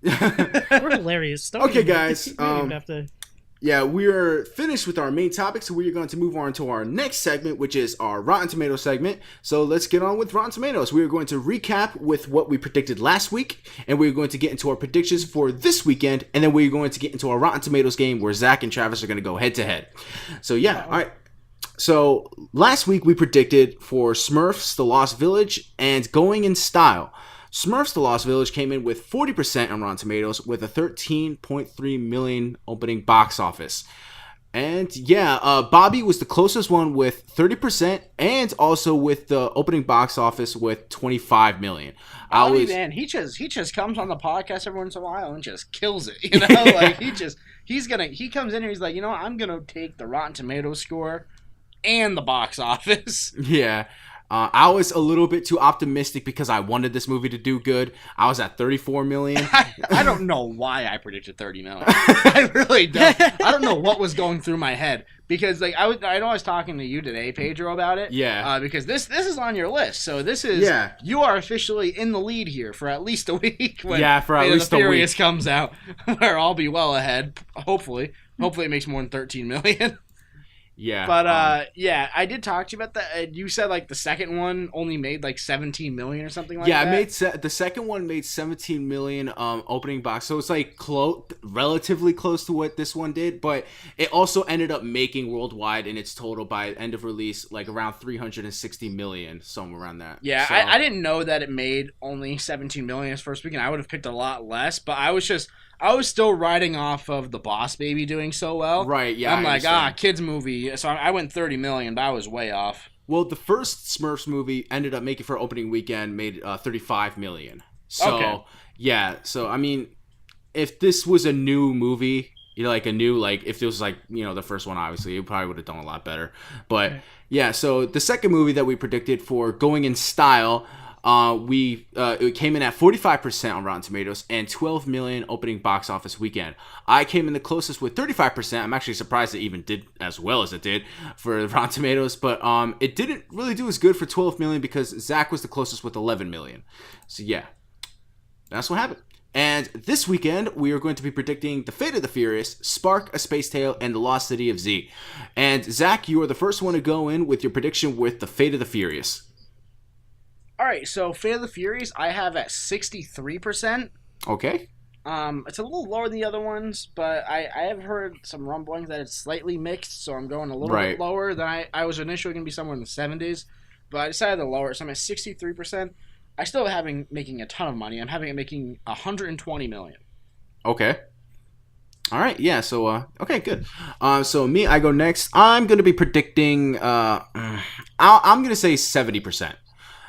We're hilarious. Okay, guys. You don't even have to. Yeah, we're finished with our main topic, so we're going to move on to our next segment, which is our Rotten Tomatoes segment. So let's get on with Rotten Tomatoes. We're going to recap with what we predicted last week, and we're going to get into our predictions for this weekend, and then we're going to get into our Rotten Tomatoes game where Zach and Travis are going to go head to head. So yeah, all right. So last week we predicted for Smurfs: The Lost Village and Going in Style. Smurfs: The Lost Village came in with 40% on Rotten Tomatoes with a 13.3 million opening box office. And yeah, Bobby was the closest one with 30% and also with the opening box office with 25 million. Bobby, man, he just comes on the podcast every once in a while and just kills it. You know, like he comes in here, he's like, you know what, I'm gonna take the Rotten Tomatoes score and the box office. Yeah. I was a little bit too optimistic because I wanted this movie to do good. I was at 34 million. I don't know why I predicted 30 million. I really don't. I don't know what was going through my head because like I know I was talking to you today, Pedro, about it. Yeah. Because this is on your list, so this is you are officially in the lead here for at least a week. When for at least the a Furious week comes out, where I'll be well ahead. Hopefully it makes more than 13 million. Yeah. But I did talk to you about that. You said like the second one only made like 17 million or something like that. Yeah, the second one made 17 million opening box. So it's like relatively close to what this one did, but it also ended up making worldwide in its total by end of release like around 360 million, somewhere around that. Yeah, so, I didn't know that it made only 17 million its first weekend. I would have picked a lot less, but I was still riding off of The Boss Baby doing so well. Right, yeah. I'm like, kids movie. So I went 30 million, but I was way off. Well, the first Smurfs movie ended up making for opening weekend made 35 million. So, okay. Yeah. So, I mean, if this was a new movie, if this was like, the first one, obviously, it probably would have done a lot better. But, yeah, so the second movie that we predicted for Going in Style, it came in at 45% on Rotten Tomatoes and 12 million opening box office weekend. I came in the closest with 35%. I'm actually surprised it even did as well as it did for Rotten Tomatoes, but it didn't really do as good for 12 million because Zach was the closest with 11 million. So yeah, that's what happened. And this weekend, we are going to be predicting The Fate of the Furious, Spark, A Space Tale, and The Lost City of Z. And Zach, you are the first one to go in with your prediction with The Fate of the Furious. All right, so Fate of the Furious, I have at 63%. Okay. It's a little lower than the other ones, but I have heard some rumblings that it's slightly mixed, so I'm going a little bit lower than I was initially going to be somewhere in the 70s, but I decided to lower it, so I'm at 63%. I still have making a ton of money. I'm having it making 120 million. Okay. All right, yeah, so, okay, good. So me, I go next. I'm going to be predicting, I'm going to say 70%.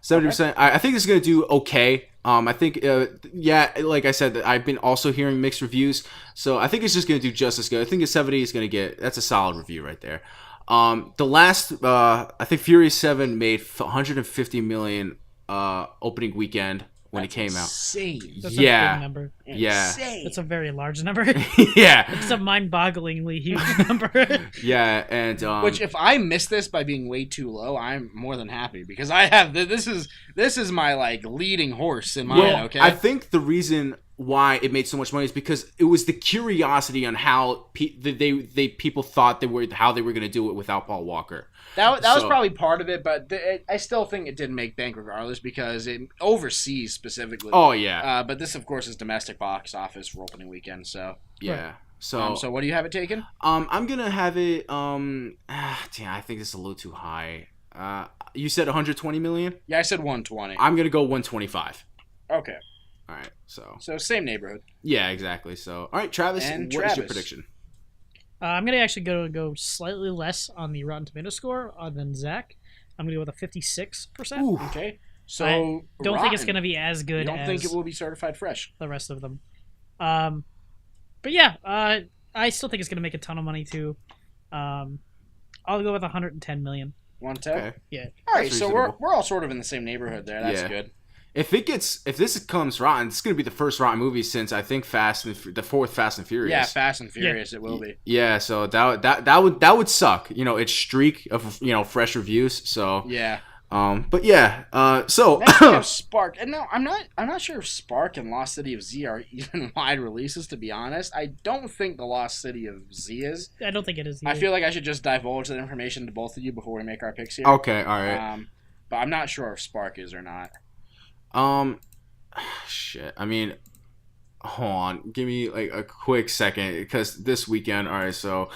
70%. Okay. I think this is going to do okay. I think, like I said, I've been also hearing mixed reviews, so I think it's just going to do just as good. I think a 70 is going to that's a solid review right there. The last, I think Furious 7 made 150 million opening weekend when it came out. Insane. That's a big number. Yeah. Insane. That's a very large number. Yeah. It's a mind-bogglingly huge number. Yeah, and which if I miss this by being way too low, I'm more than happy because I have this is my like leading horse in mine. Okay. I think the reason why it made so much money is because it was the curiosity on how people thought how they were going to do it without Paul Walker. That was probably part of it, but I still think it didn't make bank regardless because it overseas specifically. Oh yeah. But this of course is domestic box office for opening weekend, so yeah. Right. So what do you have it taken? I'm gonna have it. Damn, I think this is a little too high. You said 120 million. Yeah, I said 120. I'm gonna go 125. Okay. All right. So same neighborhood. Yeah, exactly. So all right, Travis. What is your prediction? I'm gonna actually go slightly less on the Rotten Tomato score than Zach. I'm gonna go with a 56%. Okay. So I don't think it's gonna be as good. You don't think it will be certified fresh? The rest of them. But yeah, I still think it's gonna make a ton of money too. I'll go with 110 million. 110. Okay. Yeah. All right. So we're all sort of in the same neighborhood there. That's good. If this comes rotten, it's gonna be the first rotten movie since I think the fourth Fast and Furious. Yeah, Fast and Furious, it will be. Yeah, so that would suck. Its streak of fresh reviews. So yeah. But yeah, so Next we have Spark, and no, I'm not sure if Spark and Lost City of Z are even wide releases. To be honest, I don't think the Lost City of Z is. I don't think it is. I feel like I should just divulge that information to both of you before we make our picks here. Okay, all right. But I'm not sure if Spark is or not. Shit. I mean, hold on. Give me like a quick second because this weekend. All right, so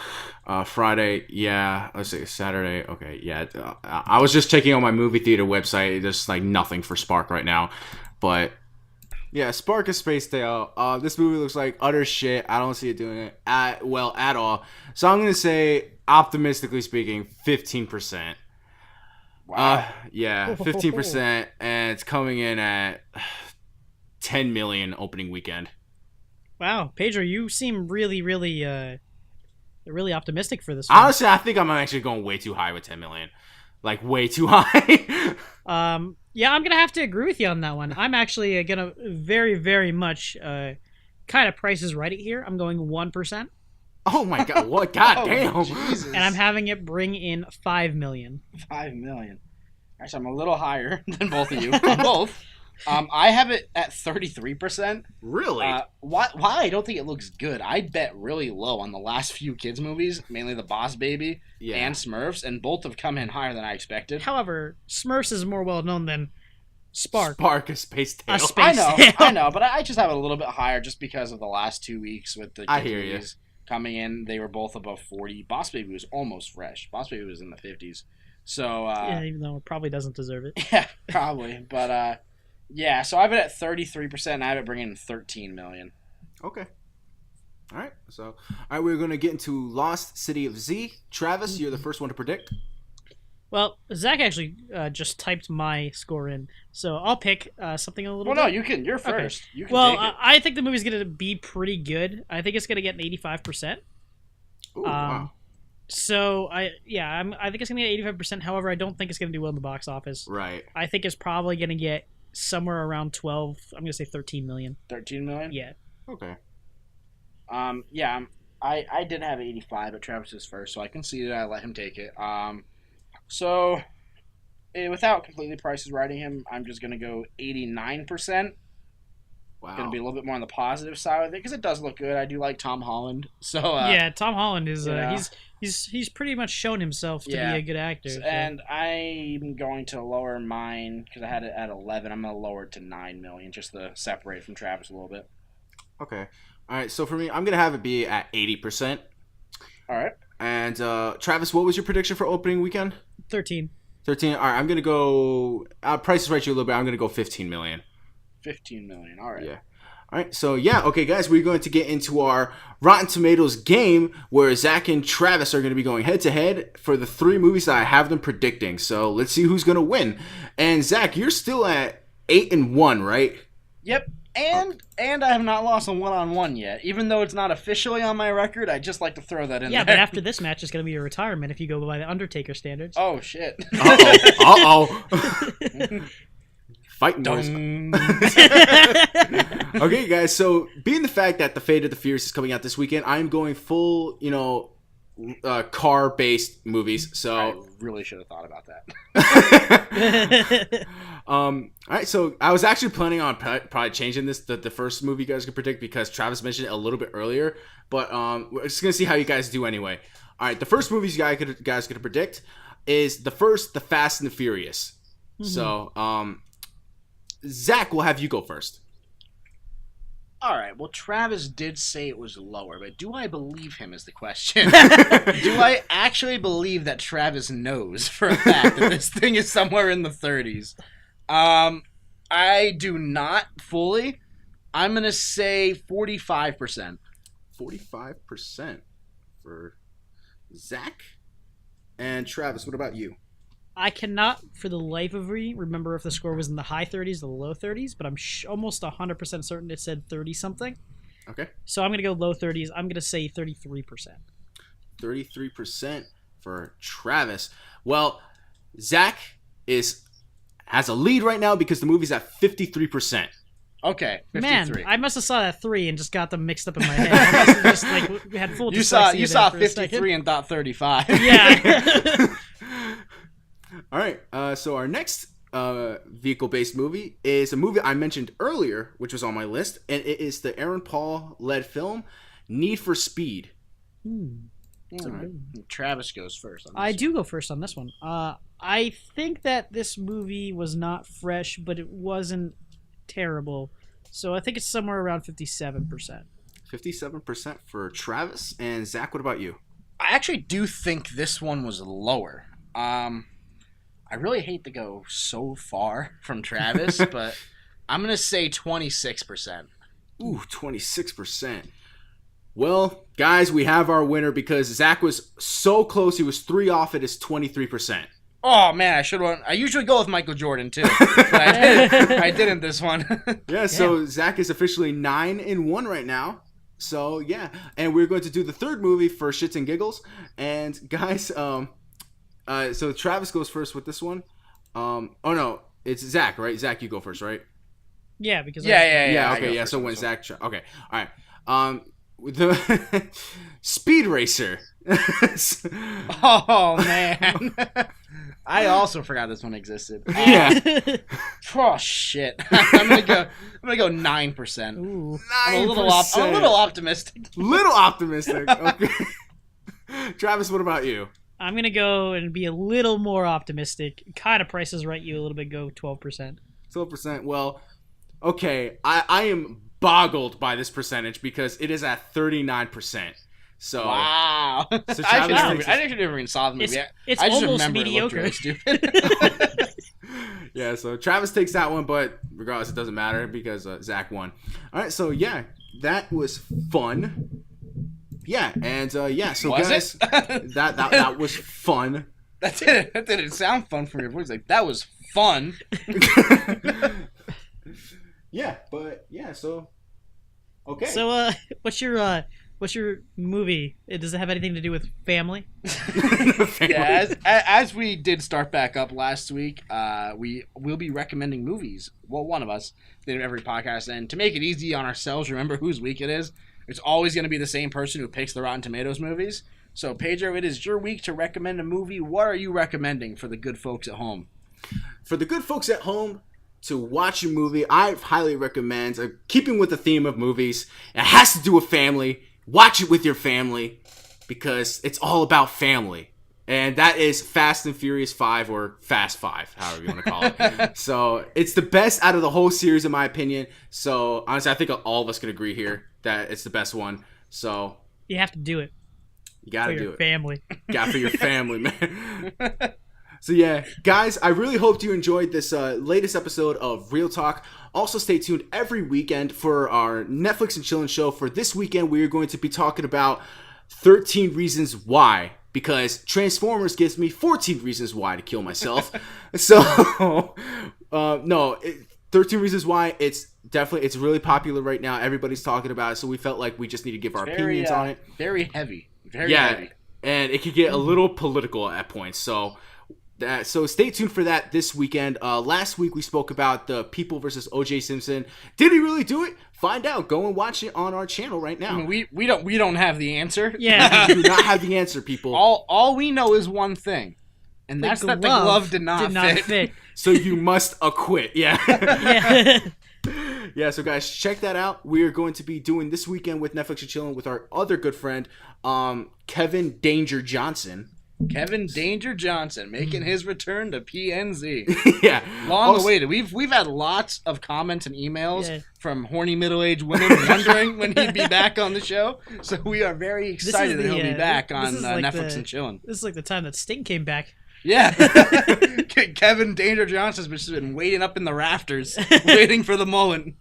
Friday. Yeah, let's see, Saturday. Okay, yeah. I was just checking on my movie theater website. There's like nothing for Spark right now, but yeah, Spark is Space Tale. This movie looks like utter shit. I don't see it doing it at all. So I'm gonna say, optimistically speaking, 15%. Wow. Yeah, 15%, and it's coming in at 10 million opening weekend. Wow, Pedro, you seem really, really, really optimistic for this one. Honestly, I think I'm actually going way too high with 10 million. Like, way too high. Yeah, I'm gonna have to agree with you on that one. I'm actually gonna very, very much kind of Price is Right it here. I'm going 1%. Oh my god! What? God damn! Jesus. And I'm having it bring in 5 million. 5 million. Actually, I'm a little higher than both of you. Both. I have it at 33%. Really? Why I don't think it looks good. I bet really low on the last few kids movies, mainly The Boss Baby and Smurfs, and both have come in higher than I expected. However, Smurfs is more well known than Spark. Spark, a Space Tale. I know, but I just have it a little bit higher just because of the last 2 weeks with the kids movies coming in. They were both above 40. Boss Baby was almost fresh. Boss Baby was in the 50s. So yeah, even though it probably doesn't deserve it. Yeah, probably. But yeah, so I have it at 33%, and I have it bringing in 13 million. Okay. All right. So, all right, we're going to get into Lost City of Z. Travis, you're the first one to predict. Well, Zach actually just typed my score in, so I'll pick something a little. Well, no, you can. You're first. Okay. You can well, take it. I think the movie's going to be pretty good. I think it's going to get an 85%. Ooh, wow. So I think it's gonna get 85%. However, I don't think it's gonna do well in the box office. Right. I think it's probably gonna get somewhere around 12. I'm gonna say 13 million. 13 million. Yeah. Okay. Yeah. I did have 85, but Travis is first, so I conceded. I let him take it. So without completely Price is Righting him, I'm just gonna go 89%. Wow. Going to be a little bit more on the positive side of it because it does look good. I do like Tom Holland. So yeah, Tom Holland is he's pretty much shown himself to be a good actor. So. And I'm going to lower mine because I had it at 11. I'm going to lower it to 9 million just to separate from Travis a little bit. Okay. All right. So for me, I'm going to have it be at 80%. All right. And Travis, what was your prediction for opening weekend? 13. 13. All right. I'm going to go. Price is Right you a little bit. I'm going to go 15 million. 15 million. All right. Yeah. All right. So, yeah. Okay, guys. We're going to get into our Rotten Tomatoes game where Zach and Travis are going to be going head-to-head for the 3 movies that I have them predicting. So, let's see who's going to win. And, Zach, you're still at 8-1, right? Yep. And I have not lost a one-on-one yet. Even though it's not officially on my record, I just like to throw that in there. Yeah, but after this match, it's going to be a retirement if you go by the Undertaker standards. Oh, shit. Uh-oh. Fighting noise. Okay, guys. So, being the fact that The Fate of the Furious is coming out this weekend, I'm going full, car-based movies. So I really should have thought about that. All right. So, I was actually planning on probably changing this the first movie you guys could predict because Travis mentioned it a little bit earlier. But we're just gonna see how you guys do anyway. All right. The first movies you guys could predict is The Fast and the Furious. Mm-hmm. So, Zach, we'll have you go first. All right. Well, Travis did say it was lower, but do I believe him is the question. Do I actually believe that Travis knows for a fact that this thing is somewhere in the 30s? I do not fully. I'm going to say 45%. 45% for Zach. And Travis, what about you? I cannot, for the life of me, remember if the score was in the high 30s or the low 30s, but I'm almost 100% certain it said 30-something. Okay. So I'm going to go low 30s. I'm going to say 33%. 33% for Travis. Well, Zach has a lead right now because the movie's at 53%. Okay, 53. Man, I must have saw that 3 and just got them mixed up in my head. I must have just had full You dyslexia saw there for a 53 second. and thought 35. Yeah. All right. So our next vehicle-based movie is a movie I mentioned earlier, which was on my list, and it is the Aaron Paul-led film Need for Speed. All right. Travis goes first. On this I one. do go first on this one. I think that this movie was not fresh, but it wasn't terrible. So I think it's somewhere around 57%. 57% for Travis. And Zach, what about you? I actually do think this one was lower. I really hate to go so far from Travis, but I'm gonna say 26%. Ooh, 26%. Well, guys, we have our winner because Zach was so close. He was 3 off. It is 23%. Oh man, I should have. I usually go with Michael Jordan too, but I didn't this one. Yeah, so Zach is officially 9-1 right now. So yeah, and we're going to do the third movie for shits and giggles. And guys, so Travis goes first with this one. Oh no, it's Zach, right? Zach, you go first, right? Yeah, because Yeah. I Okay, go yeah. first So on when this one. Zach, okay, all right. The Speed Racer. Oh man, I also forgot this one existed. Yeah. Oh shit. I'm gonna go 9%. Ooh. I'm a little 9%. optimistic. Little optimistic. Okay. Travis, what about you? I'm going to go and be a little more optimistic. Kind of prices right you a little bit, go 12%. 12%. Well, okay. I am boggled by this percentage because it is at 39%. So Wow. So I Travis actually thinks never even saw the movie. It's I just almost remember it looked mediocre. really stupid. yeah, so Travis takes that one, but regardless, it doesn't matter because Zach won. All right, so yeah, that was fun. Yeah, and yeah, so Was guys, it? that was fun. That didn't sound fun from your voice. Like that was fun. Yeah, but yeah, so okay. So, what's your movie? Does it have anything to do with family? Yeah, as we did start back up last week, we will be recommending movies. Well, one of us did every podcast, and to make it easy on ourselves, remember whose week it is. It's always going to be the same person who picks the Rotten Tomatoes movies. So, Pedro, it is your week to recommend a movie. What are you recommending for the good folks at home? For the good folks at home to watch a movie, I highly recommend, keeping with the theme of movies, it has to do with family. Watch it with your family because it's all about family. And that is Fast and Furious 5 or Fast 5, however you want to call it. So it's the best out of the whole series, in my opinion. So honestly, I think all of us can agree here that it's the best one. So You have to do it you got for to do your it. family. Got for your family, man. So yeah, guys, I really hope you enjoyed this latest episode of Real Talk. Also, stay tuned every weekend for our Netflix and Chillin' show. For this weekend, we are going to be talking about 13 Reasons Why, because Transformers gives me 14 reasons why to kill myself. So, 13 Reasons Why, it's really popular right now. Everybody's talking about it, so we felt like we just need to give our opinions on it. Very heavy. Very heavy. And it could get a little political at points. So stay tuned for that this weekend. Last week we spoke about the People versus O.J. Simpson. Did he really do it? Find out. Go and watch it on our channel right now. I mean, we don't have the answer. Yeah. We do not have the answer, people. All we know is one thing, and that's that the glove did not fit. So you must acquit. Yeah. Yeah. Yeah, so guys, check that out. We are going to be doing this weekend with Netflix and Chillin' with our other good friend, Kevin Danger Johnson. Kevin Danger Johnson making his return to PNZ. Yeah. Long awaited. We've had lots of comments and emails from horny middle-aged women wondering when he'd be back on the show. So we are very excited that he'll be back on Netflix and Chillin'. This is like the time that Sting came back. Yeah. Kevin Danger Johnson's just been waiting up in the rafters, waiting for the moment.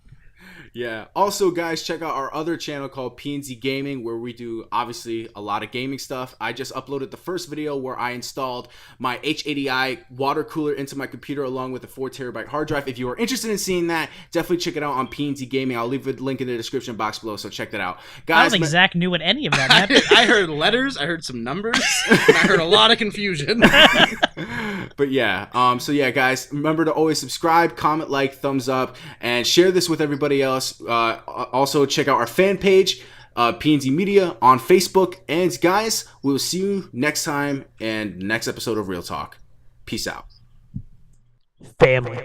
Yeah. Also, guys, check out our other channel called PNZ Gaming, where we do, obviously, a lot of gaming stuff. I just uploaded the first video where I installed my H80i water cooler into my computer along with a 4TB hard drive. If you are interested in seeing that, definitely check it out on PNZ Gaming. I'll leave a link in the description box below, so check that out. Guys, I don't think Zach knew what any of that meant. I heard letters, I heard some numbers, and I heard a lot of confusion. But yeah, so yeah, guys, remember to always subscribe, comment, like, thumbs up, and share this with everybody else. Also, check out our fan page, PNZ Media, on Facebook. And guys, we'll see you next time and next episode of Real Talk. Peace out. family.